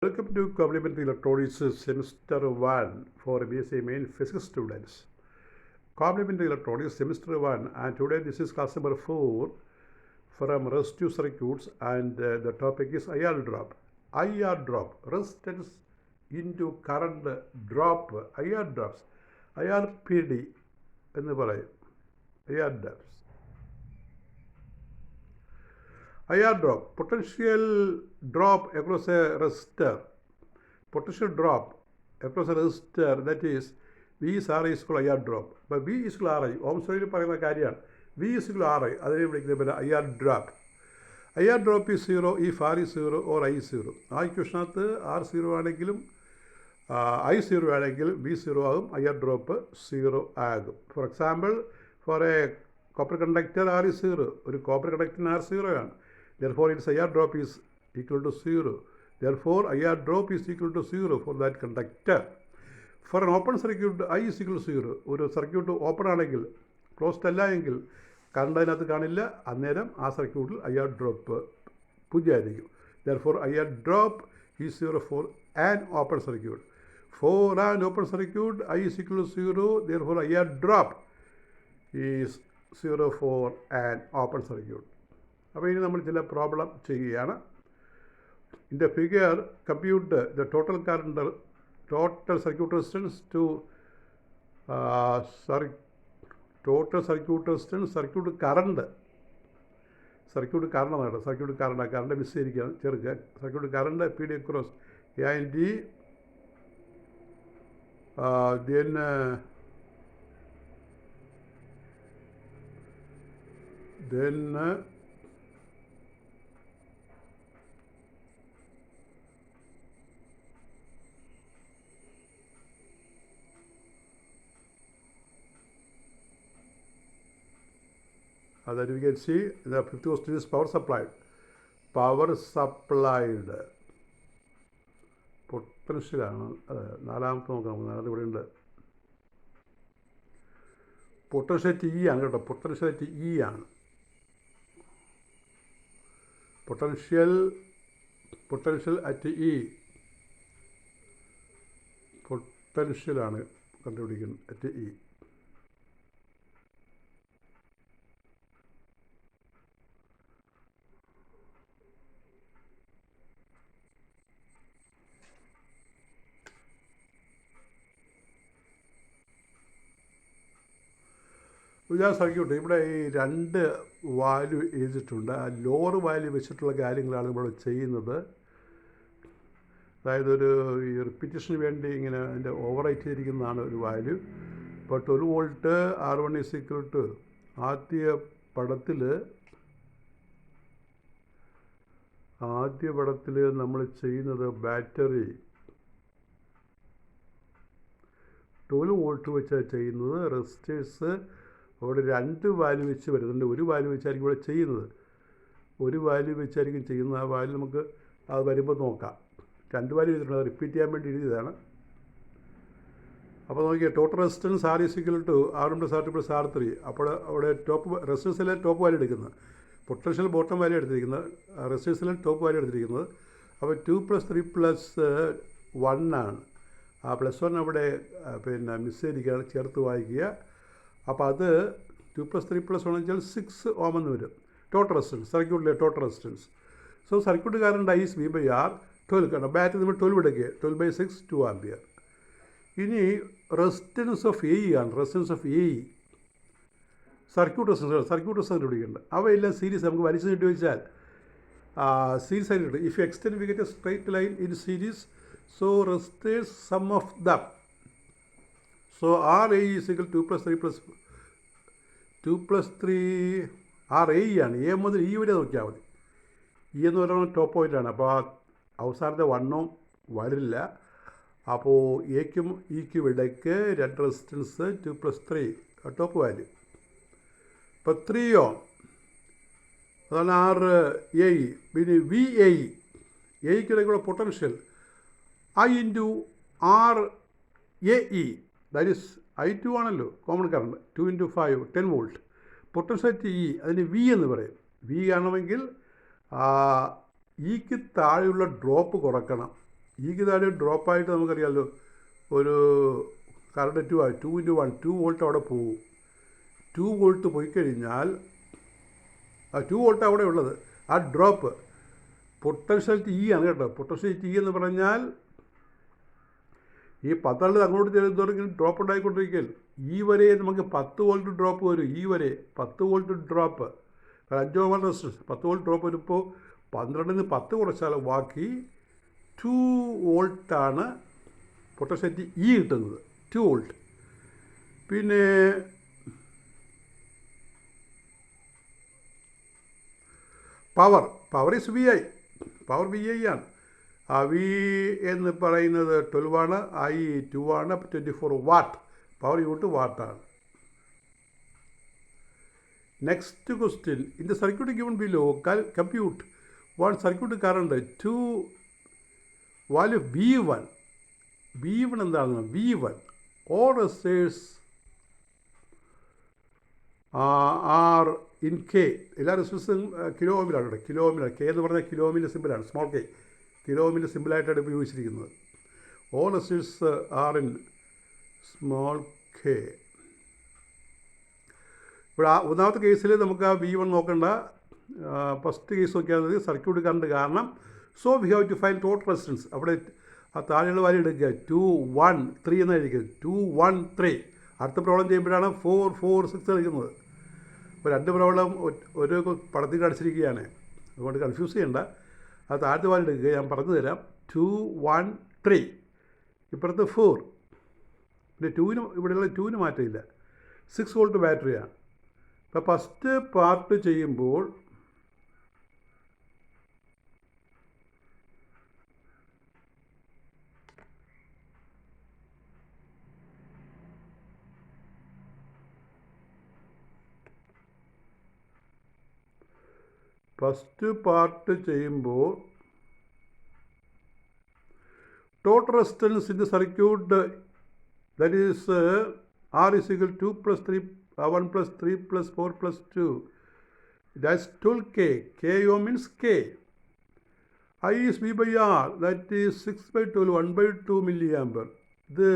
Welcome to Complementary Electronics Semester 1 for BSc Main Physics students. Complementary Electronics Semester 1, and today this is class number 4 from resistive circuits, and the topic is IR drop. IR drop, resistance into current drop, IR drops, IRPD എന്ന് പറയും. IR drops. IR drop, potential drop across a resistor. Potential drop across a resistor, that is V is R is equal to IR drop. But V is equal to RI, Ohm's law പറയുന്ന കാര്യമാണ്. V is equal to RI, അതിനെ വിളിക്കുന്ന പോലെ IR drop. IR drop is 0 if R is 0 or I is 0. ആ ഇക്വേഷനകത്ത് R 0 ആണെങ്കിലും I 0 ആണെങ്കിൽ V 0 ആകും, IR drop 0 ആകും. For example, for a copper conductor R is 0. ഒരു കോപ്പർ കണ്ടക്ടറിന് R 0 ആണ്. Therefore, its IR drop is equal to 0. Therefore, IR drop is equal to 0 for that conductor. For an open circuit, I is equal to 0. ഒരു circuit open ആണെങ്കിൽ, closed അല്ല എങ്കിൽ current അതിനകത്ത് കാണില്ല. അന്നേരം ആ സർക്യൂട്ടിൽ IR ഡ്രോപ്പ് 0 ആയിരിക്കും. Therefore, IR drop is 0 for an open circuit. For an open circuit, I is equal to 0. Therefore, IR drop is 0 for an open circuit. അപ്പോൾ ഇനി നമ്മൾ ചില പ്രോബ്ലം ചെയ്യുകയാണ്. In the figure compute the total current, total circuit resistance to total circuit resistance, circuit current ആണ്. Circuit current miss ചെയ്തിരിക്കുകയാണ്, ചെറുക്കാൻ. Circuit current p d across a and d, then that we can see the fifth question is power supplied. Power supplied പൊട്ടൻഷ്യലാണ്. നാലാമത്തെ നോക്കാം, നാളെ ഇവിടെ ഉണ്ട്. Potential E ആണ് കേട്ടോ, പൊട്ടൻഷ്യൽ ഇ ആണ്. പൊട്ടൻഷ്യൽ അറ്റ് ഇ, പൊട്ടൻഷ്യലാണ് കണ്ടുപിടിക്കുന്നത് അറ്റ് ഇ. ഇതാണ് സർക്യൂട്ട്. ഇവിടെ ഈ രണ്ട് വാല്യൂ എഴുതിയിട്ടുണ്ട്. ആ ലോവർ വാല്യൂ വെച്ചിട്ടുള്ള കാര്യങ്ങളാണ് നമ്മൾ ചെയ്യുന്നത്. അതായത് ഒരു ഈ റിപ്പീറ്റേഷന് വേണ്ടി ഇങ്ങനെ അതിൻ്റെ ഓവർ റൈറ്റ് ചെയ്തിരിക്കുന്നതാണ് ഒരു വാല്യൂ. ഇപ്പോൾ 12 volt R1 is equal to, ആദ്യ പടത്തിൽ നമ്മൾ ചെയ്യുന്നത് ബാറ്ററി 12 വോൾട്ട് വെച്ചാണ് ചെയ്യുന്നത്. റെസിസ്റ്റേഴ്സ് അവിടെ രണ്ട് വാല്യൂ വെച്ച് വരുന്നുണ്ട്. ഒരു വാല്യൂ വെച്ചായിരിക്കും ഇവിടെ ചെയ്യുന്നത്. ആ വാല്യൂ നമുക്ക് അത് വരുമ്പോൾ നോക്കാം. രണ്ട് വാല്യൂ ചെയ്തിട്ടുണ്ട്, അത് റിപ്പീറ്റ് ചെയ്യാൻ വേണ്ടി എഴുതിയതാണ്. അപ്പോൾ നോക്കിയാൽ total resistance R is equal to R1 + R2 + R3. അപ്പോൾ അവിടെ റെസിസ്റ്റൻസിലെ ടോപ്പ് വാല്യൂ എടുക്കുന്നത്, പൊട്ടൻഷ്യൽ ബോട്ടം വാല്യൂ എടുത്തിരിക്കുന്നത്, റെസിസ്റ്റൻസിലെ ടോപ്പ് വാല്യൂ എടുത്തിരിക്കുന്നത്. അപ്പോൾ 2 + 3 + 1 ആണ്. ആ +1 അവിടെ മിസ് ചെയ്തിരിക്കുകയാണ്, ചേർത്ത് വായിക്കുക. അപ്പോൾ അത് 2 + 3 + 1 വെച്ചാൽ 6 ഓം എന്ന് വരും. ടോട്ടൽ റെസിസ്റ്റൻസ്, സർക്യൂട്ടിലെ total resistance. So circuit current I is V/R. 12 കാരണം ബാറ്ററി നമ്മൾ 12 എടുക്കുക, 12/6 2 ആമ്പിയർ. ഇനി റെസിസ്റ്റൻസ് ഓഫ് എ ആണ്. Resistance of A, circuit resistance പിടിക്കേണ്ടത്. അവയെല്ലാം സീരീസ് നമുക്ക് വലിച്ചു നീട്ടി വെച്ചാൽ സീരീസ് ആയിട്ട് കിട്ടും. If extend we get a straight line in series, so resistors sum of them. So RA is equal to 2 + 3 RA ആണ്. എ മുതൽ ഇ വരെ നോക്കിയാൽ മതി. ഇ എന്ന് പറയുന്നത് ടോപ്പ് പോയിൻ്റാണ്. അപ്പോൾ ആ അവസാനത്തെ 1 വരില്ല. അപ്പോൾ എക്കും ഇക്കും ഇടയ്ക്ക് രണ്ട് റെസിസ്റ്റൻസ് 2 + 3 ടോപ്പ് വാല്യൂ. ഇപ്പോൾ 3 ഓം, അതാണ് RA. പിന്നെ VA, എയ്ക്കിടയ്ക്കുള്ള potential I × RAE, that is I2 ആണല്ലോ common current. 2 × 5 10 volt. Potential E, അതിന് വി എന്ന് പറയും. വി കാണണമെങ്കിൽ ഇക്ക് താഴെയുള്ള ഡ്രോപ്പ് കുറക്കണം. ഈക്ക് താഴെ ഡ്രോപ്പായിട്ട് നമുക്കറിയാമല്ലോ ഒരു കറണ്ട് 2 2 വോൾട്ട് അവിടെ പോകും. 2 വോൾട്ട് പോയി കഴിഞ്ഞാൽ ആ 2 വോൾട്ട് അവിടെ ഉള്ളത്. ആ ഡ്രോപ്പ് പൊട്ടൻഷ്യൽ ഇ ആണ് കേട്ടോ. പൊട്ടൻഷ്യൽ ഇ എന്ന് പറഞ്ഞാൽ ഈ 10 അങ്ങോട്ട് ചെല്ലുന്നവരെങ്കിലും ഡ്രോപ്പ് ഉണ്ടായിക്കൊണ്ടിരിക്കുകയല്ലോ. ഈ വരെ നമുക്ക് 10 വോൾട്ട് ഡ്രോപ്പ് വരും. ഈ വരെ 10 volt drop, 5 over resistance 10 volt drop വരുമ്പോൾ 12 10 കുറച്ചാൽ ബാക്കി 2 വോൾട്ടാണ് പൊട്ടൻഷ്യൽ ഇ കിട്ടുന്നത്. 2 വോൾട്ട്. പിന്നെ power is V I. Power V I ആണ്. വി എന്ന് പറയുന്നത് 12 ആണ്, ഐ 2 ആണ്, 24 വാട്ട്. പവർ യൂണിറ്റ് വാട്ടാണ്. Next question. In the circuit given below compute one circuit current to value V1. V1 എന്താണ്? V1 all resistors are in K. എല്ലാ റെസിസ്റ്റൻസും kilo ഓമിലാണ് കേട്ടോ. കിലോ ഓമിലാണ്. കെ എന്ന് പറഞ്ഞാൽ കിലോ ഓമിൻ്റെ സിമ്പിളാണ്. സ്മോൾ കെ കിലോ ഓമിൻ്റെ സിമ്പിളായിട്ടാണ് ഉപയോഗിച്ചിരിക്കുന്നത്. All resistors are in small K. ഇവിടെ ഒന്നാമത്തെ കേസിൽ നമുക്ക് ആ V1 നോക്കേണ്ട. ഫസ്റ്റ് കേസ് നോക്കിയാൽ മതി. സർക്യൂട്ട് കറണ്ട് കാരണം. So we have to find total resistance. അവിടെ ആ താഴെയുള്ള വാല്യൂ എടുക്കുക. 2 1 3 എന്നായിരിക്കും. 2 1 3. അടുത്ത പ്രോബ്ലം ചെയ്യുമ്പോഴാണ് 4 4 6 കളിക്കുന്നത്. അപ്പോൾ 2 പ്രോബ്ലം ഒരു പടത്തിൽ കാണിച്ചിരിക്കുകയാണ്. അതുകൊണ്ട് കൺഫ്യൂസ് ചെയ്യണ്ട. അത് താഴത്തെ വാല്യൂ എടുക്കുക. ഞാൻ പറഞ്ഞു തരാം. 2 1 3. ഇപ്പുറത്ത് 4. പിന്നെ 2-ന് ഇവിടെയുള്ള 2-ന് മാറ്റമില്ല. 6 വോൾട്ട് ബാറ്ററിയാണ്. അപ്പോൾ ഫസ്റ്റ് പാർട്ട് ചെയ്യുമ്പോൾ total resistance in the circuit, that is R is equal to 2 plus 3, 1 plus 3 plus 4 plus 2. That's 12K. K ohm means K. I is V by R, that is 6 by 12, 1 by 2 milliampere. The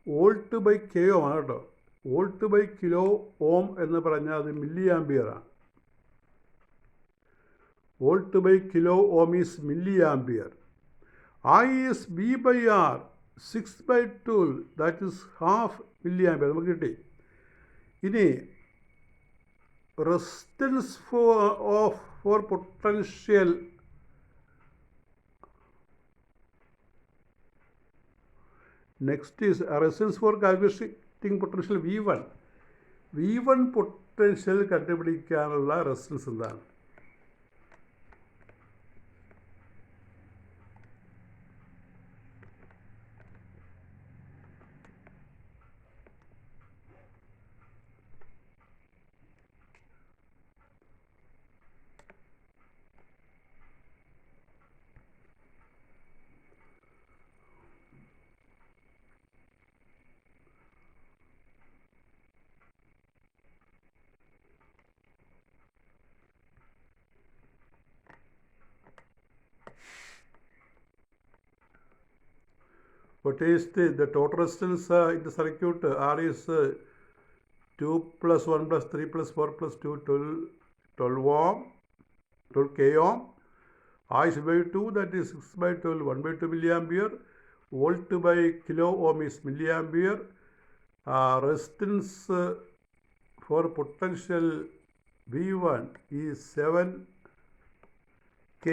volt by K ohm ആണ് കേട്ടോ. Volt by kilo ഓം എന്ന് പറഞ്ഞാൽ അത് milli ആംബിയറാണ്. Volt by kilo ohm is milli ampere. I is V by R, 6 by 12, that is half milliampere. നമുക്ക് കിട്ടി. ഇനി resistance four potential next is resistance four calculating potential V1. V1 potential കണ്ടുപിടിക്കാനുള്ള resistance എന്താണ്? What is the total resistance in the circuit? R is 2 plus 1 plus 3 plus 4 plus 2, 12 ohm, 12 K ohm. I is by 2, that is 6 by 12, 1 by 2 milliampere. Volt by kilo ohm is milliampere. Resistance for potential V1 is 7K.